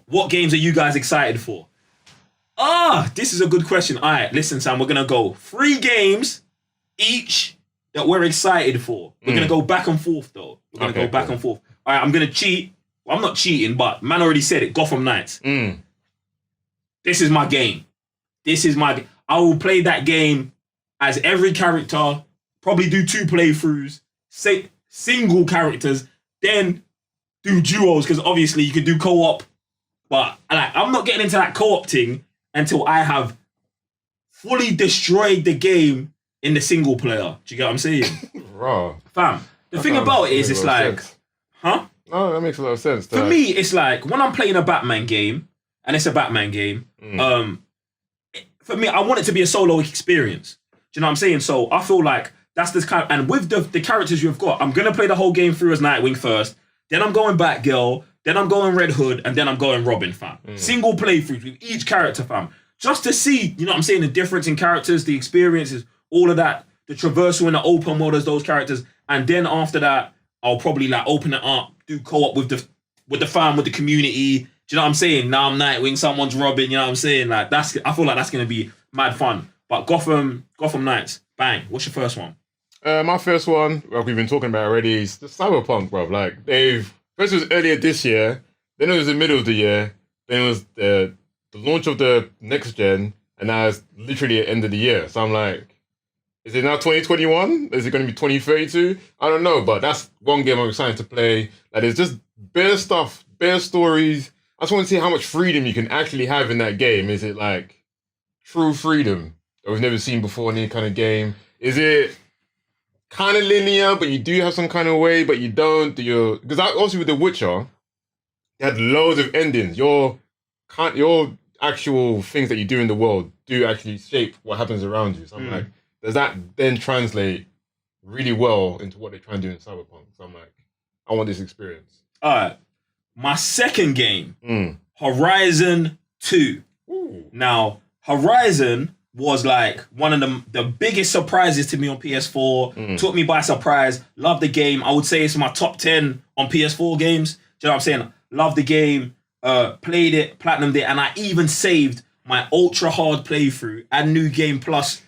What games are you guys excited for? This is a good question. All right, listen, Sam, we're gonna go 3 games each that we're excited for. We're gonna go back and forth though. We're gonna go back and forth. All right, I'm gonna cheat. Well, I'm not cheating, but man already said it. Gotham Knights. This is my game. I will play that game as every character. Probably do 2 playthroughs. Say single characters, then do duos because obviously you can do co-op. But I'm not getting into that co-op thing until I have fully destroyed the game in the single player. Do you get what I'm saying? Raw. Fam, the thing about it is it's like, huh? No, that makes a lot of sense. For me, it's like when I'm playing a Batman game, and it's a Batman game, for me, I want it to be a solo experience. Do you know what I'm saying? So I feel like that's this kind of, and with the characters you've got, I'm going to play the whole game through as Nightwing first, then I'm going Batgirl, then I'm going Red Hood, and then I'm going Robin, fam. Single playthroughs with each character, fam. Just to see, you know what I'm saying, the difference in characters, the experiences, all of that, the traversal in the open world as those characters, and then after that, I'll probably like open it up, do co-op with the fam, with the community. Do you know what I'm saying? Now I'm Nightwing, someone's Robin, you know what I'm saying? Like I feel like that's gonna be mad fun. But Gotham Knights, bang. What's your first one? My first one, like we've been talking about already, is the Cyberpunk, bro. Like first it was earlier this year, then it was the middle of the year, then it was the launch of the next gen, and now it's literally at the end of the year. So I'm like, is it now 2021? Is it going to be 2032? I don't know, but that's one game I'm excited to play. Like, there's just bare stuff, bare stories. I just want to see how much freedom you can actually have in that game. Is it like true freedom that we've never seen before in any kind of game? Is it kind of linear, but you do have some kind of way, but you don't? Because also with The Witcher, you had loads of endings. Your actual things that you do in the world do actually shape what happens around you. So I'm like, does that then translate really well into what they try and do in Cyberpunk? So I'm like, I want this experience. All right. My second game, Horizon 2. Ooh. Now, Horizon was like one of the biggest surprises to me on PS4. Took me by surprise. Love the game. I would say it's my top 10 on PS4 games. Do you know what I'm saying? Love the game. Played it, platinumed it, and I even saved my ultra hard playthrough and New Game Plus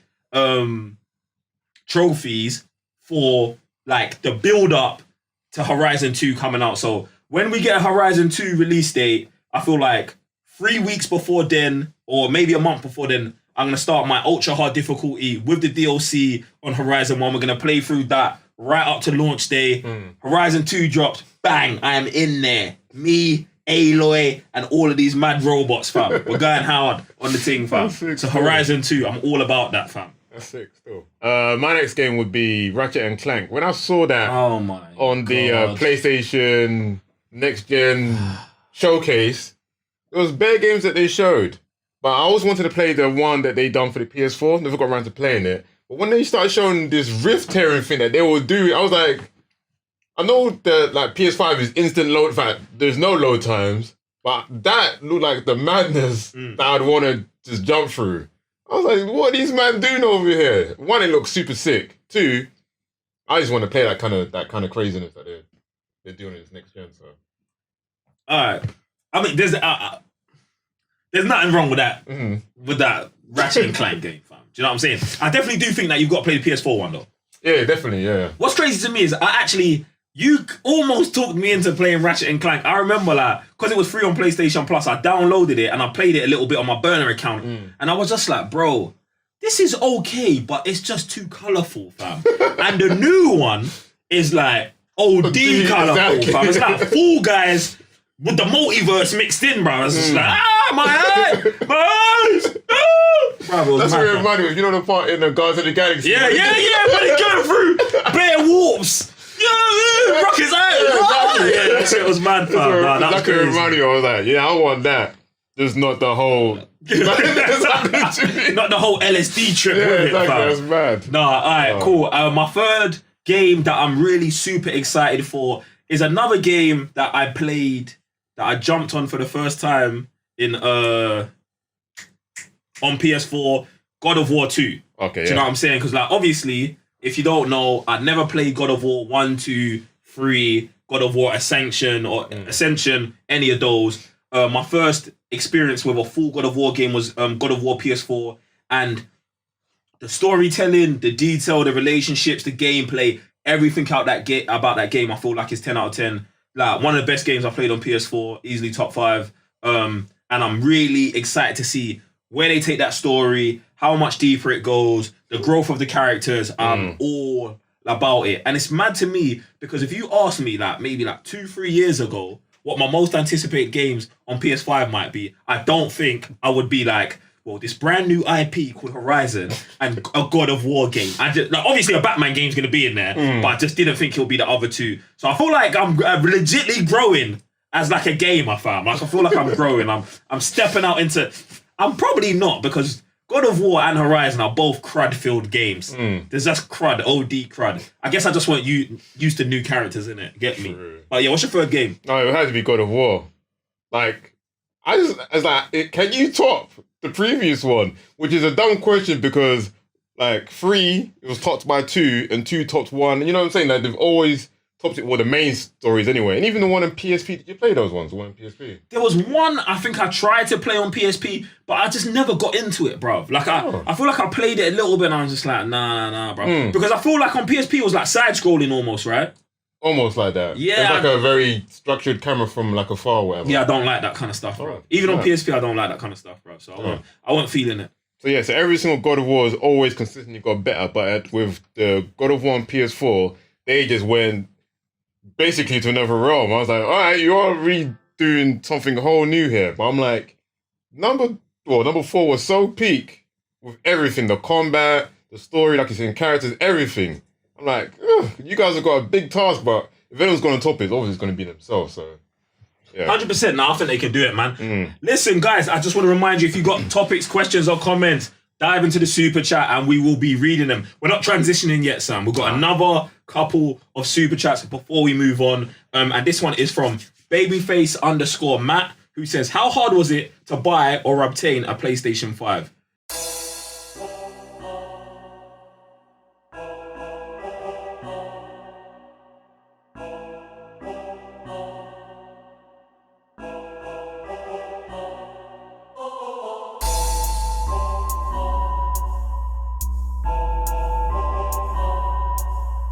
trophies for like the build up to Horizon 2 coming out. So when we get a Horizon 2 release date, I feel like 3 weeks before then, or maybe a month before then, I'm going to start my ultra hard difficulty with the DLC on Horizon 1. We're going to play through that right up to launch day. Horizon 2 dropped, bang, I am in there. Me, Aloy, and all of these mad robots, fam. We're going hard on the thing, fam. So Horizon 2, I'm all about that, fam. That's sick still. My next game would be Ratchet and Clank. When I saw that on the PlayStation Next Gen showcase, there was bare games that they showed. But I always wanted to play the one that they done for the PS4. Never got around to playing it. But when they started showing this rift tearing thing that they will do, I was like, I know that like PS5 is instant load. In fact, there's no load times. But that looked like the madness that I'd want to just jump through. I was like, what are these men doing over here? One, it looks super sick. 2, I just want to play that kind of craziness that they're doing in this next gen. So, all right. I mean, there's nothing wrong with that. With that Ratchet and Clank game, fam. Do you know what I'm saying? I definitely do think that you've got to play the PS4 one though. Yeah, definitely. Yeah. What's crazy to me is you almost talked me into playing Ratchet and Clank. I remember like, because it was free on PlayStation Plus, I downloaded it and I played it a little bit on my burner account. And I was just like, bro, this is okay, but it's just too colourful, fam. And the new one is like OD colourful, fam. It's like Fall Guys with the multiverse mixed in, bro. It's just like, my eyes, bro. That's what it reminded me of. You know the part in the Guardians of the Galaxy? Yeah, but it's going through bare warps. Yeah, Rocket's eyes. Yeah, that shit was mad, fam. That was crazy. Reminded me. I was like, yeah, I want that. Just not the whole... not the whole LSD trip with it, exactly, fam. That's mad. Nah, alright, cool. My third game that I'm really super excited for is another game that I played, that I jumped on for the first time in on PS4, God of War 2. Okay, Do you know what I'm saying? Because like obviously if you don't know, I'd never played God of War 1, 2, 3, God of War Ascension or Ascension, any of those. My first experience with a full God of War game was God of War PS4, and the storytelling, the detail, the relationships, the gameplay, everything about that game, I feel like is 10 out of 10. Like one of the best games I played on PS4, easily top 5. And I'm really excited to see where they take that story, how much deeper it goes, the growth of the characters. I'm all about it. And it's mad to me because if you asked me like maybe like 2-3 years ago what my most anticipated games on PS5 might be, I don't think I would be like, well, this brand new IP called Horizon and a God of War game. I just, like, obviously a Batman game's going to be in there, but I just didn't think it'll be the other two. So I feel like I'm legitly growing as like a gamer, fam. Like I feel like I'm growing. I'm stepping out into... I'm probably not, because God of War and Horizon are both crud-filled games. There's just crud, OD crud. I guess I just want you used to new characters in it. Get me? True. But yeah, what's your third game? No, it has to be God of War. Like, can you top the previous one? Which is a dumb question because, like, 3, it was topped by 2, and 2 topped 1. You know what I'm saying? Like, they've always topped it, well, the main stories anyway. And even the one on PSP, did you play those ones? The one on PSP? There was one I think I tried to play on PSP, but I just never got into it, bro. Like, I feel like I played it a little bit and I was just like, nah, bro. Because I feel like on PSP it was like side-scrolling almost, right? Almost like that. Yeah. It's like a very structured camera from like afar or whatever. Yeah, I don't like that kind of stuff, bro. Even on PSP, I don't like that kind of stuff, bro. So I wasn't feeling it. So yeah, so every single God of War has always consistently got better, but with the God of War on PS4, they just went basically to another realm. I was like, all right, you are really doing something whole new here. But I'm like, number 4 was so peak with everything, the combat, the story, like you said, characters, everything. I'm like, you guys have got a big task, but if anyone's going to top it, obviously it's going to be themselves. So, yeah. 100%. Now, I think they can do it, man. Listen, guys, I just want to remind you, if you've got topics, questions, or comments, dive into the super chat and we will be reading them. We're not transitioning yet, Sam. We've got another couple of super chats before we move on. And this one is from Babyface_Matt, who says, how hard was it to buy or obtain a PlayStation 5?